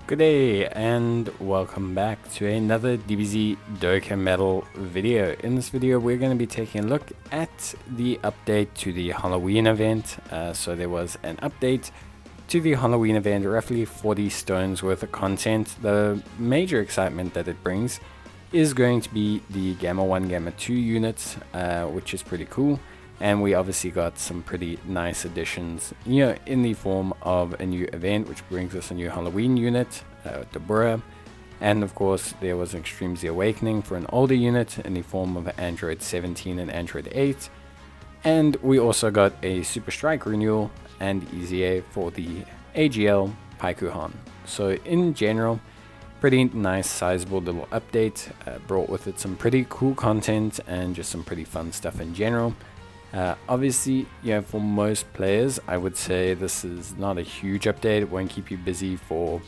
Good day and welcome back to another DBZ Dokkan Metal video. In this video we're going to be taking a look at the update to the Halloween event. So there was an update to the Halloween event, roughly 40 stones worth of content. The major excitement that it brings is going to be the Gamma 1, Gamma 2 units, which is pretty cool. And we obviously got some pretty nice additions, in the form of a new event, which brings us a new Halloween unit, Deborah. And of course, there was an Extreme Z Awakening for an older unit in the form of Android 17 and Android 8. And we also got a Super Strike renewal and EZA for the AGL Paikuhan. So in general, pretty nice, sizable little update. Brought with it some pretty cool content and just some pretty fun stuff in general. Obviously, for most players, I would say this is not a huge update. It won't keep you busy for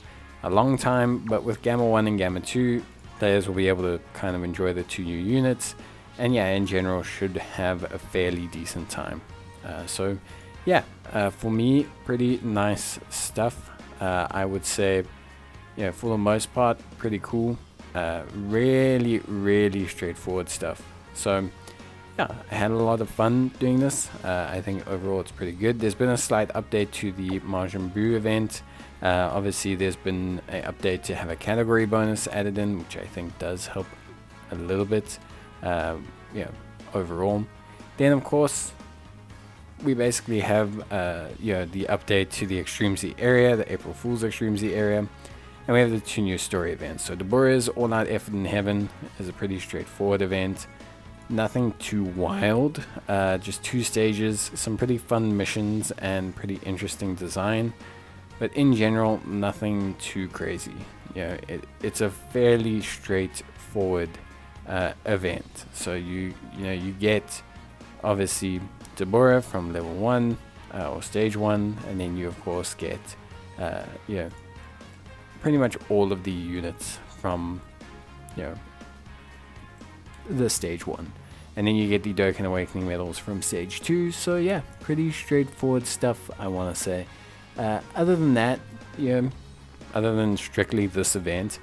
a long time, but with Gamma 1 and Gamma 2, players will be able to kind of enjoy the two new units, and in general should have a fairly decent time. For me, pretty nice stuff. I would say, for the most part, pretty cool. Really straightforward stuff. So I had a lot of fun doing this. I think overall it's pretty good. There's been a slight update to the Majin Buu event. Obviously there's been an update to have a category bonus added in, which I think does help a little bit, overall. Then of course we basically have the update to the Extreme Z area, the April Fool's Extreme Z area, and we have the two new story events. So Deborah's All Out Effort in Heaven is a pretty straightforward event. Nothing too wild, just 2 stages, some pretty fun missions and pretty interesting design, but in general nothing too crazy. It's a fairly straightforward event. So you get obviously Deborah from level 1 or stage 1, and then you of course get pretty much all of the units from the stage 1. And then you get the Dokkan Awakening medals from stage 2. So pretty straightforward stuff, I want to say. Other than that, other than strictly this event,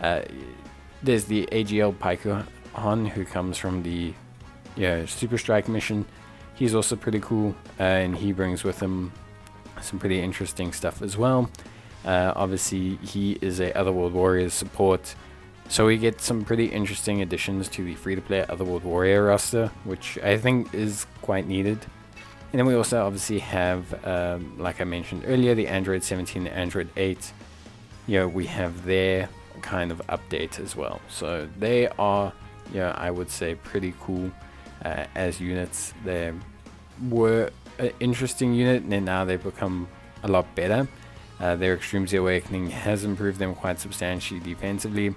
there's the AGL Paikuhan, who comes from the Super Strike mission. He's also pretty cool, and he brings with him some pretty interesting stuff as well. Obviously he is a Otherworld Warriors support. So we get some pretty interesting additions to the free-to-play Otherworld Warrior roster, which I think is quite needed. And then we also obviously have, like I mentioned earlier, the Android 17 and Android 8. We have their kind of update as well. So they are, I would say pretty cool as units. They were an interesting unit, and then now they've become a lot better. Their Extreme Z Awakening has improved them quite substantially defensively.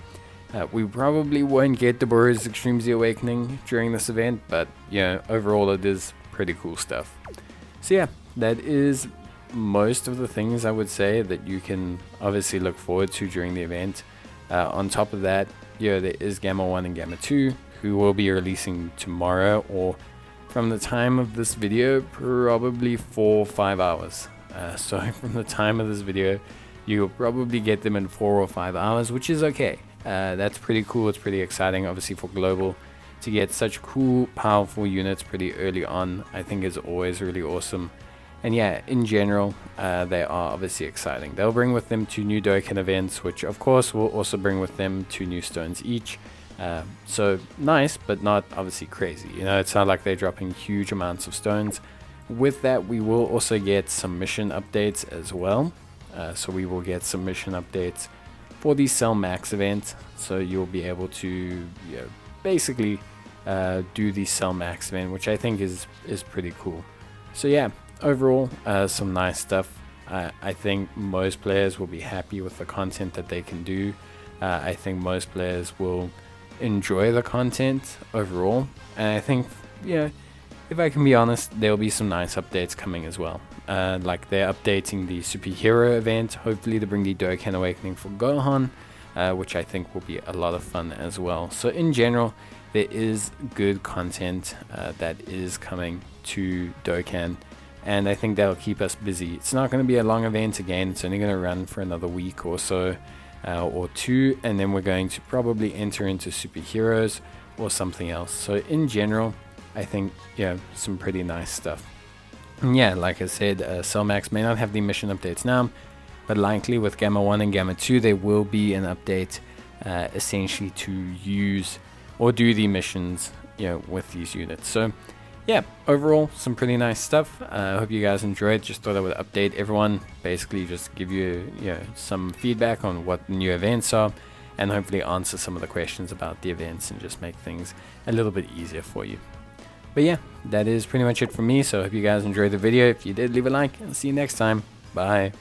We probably won't get Deborah's Extreme Z Awakening during this event, but overall it is pretty cool stuff. So that is most of the things I would say that you can obviously look forward to during the event. On top of that, there is Gamma 1 and Gamma 2, who will be releasing tomorrow, or from the time of this video, probably 4 or 5 hours. So from the time of this video, you'll probably get them in 4 or 5 hours, which is okay. That's pretty cool. It's pretty exciting, obviously, for global to get such cool, powerful units pretty early on. I think is always really awesome. And in general, they are obviously exciting. They'll bring with them 2 new Dokkan events, which of course will also bring with them 2 new stones each. So nice, but not obviously crazy. It's not like they're dropping huge amounts of stones. With that, we will also get some mission updates as well. So we will get some mission updates for the Cell Max event, so you'll be able to basically do the Cell Max event, which I think is pretty cool. So overall, some nice stuff. I think most players will be happy with the content that they can do. I think most players will enjoy the content overall, and I think if I can be honest, there'll be some nice updates coming as well. Like they're updating the superhero event, hopefully to bring the Dokkan Awakening for Gohan, which I think will be a lot of fun as well. So in general, there is good content that is coming to Dokkan and I think that'll keep us busy. It's not going to be a long event again. It's only going to run for another week or so, or two, and then we're going to probably enter into superheroes or something else. So in general, I think, yeah, some pretty nice stuff. And yeah, like I said, Cellmax may not have the mission updates now, but likely with Gamma 1 and Gamma 2 there will be an update essentially to use or do the missions, you know, with these units. So yeah, overall some pretty nice stuff. I hope you guys enjoyed. Just thought I would update everyone, basically just give you, some feedback on what the new events are, and hopefully answer some of the questions about the events and just make things a little bit easier for you. But yeah, that is pretty much it from me. So I hope you guys enjoyed the video. If you did, leave a like, and see you next time. Bye.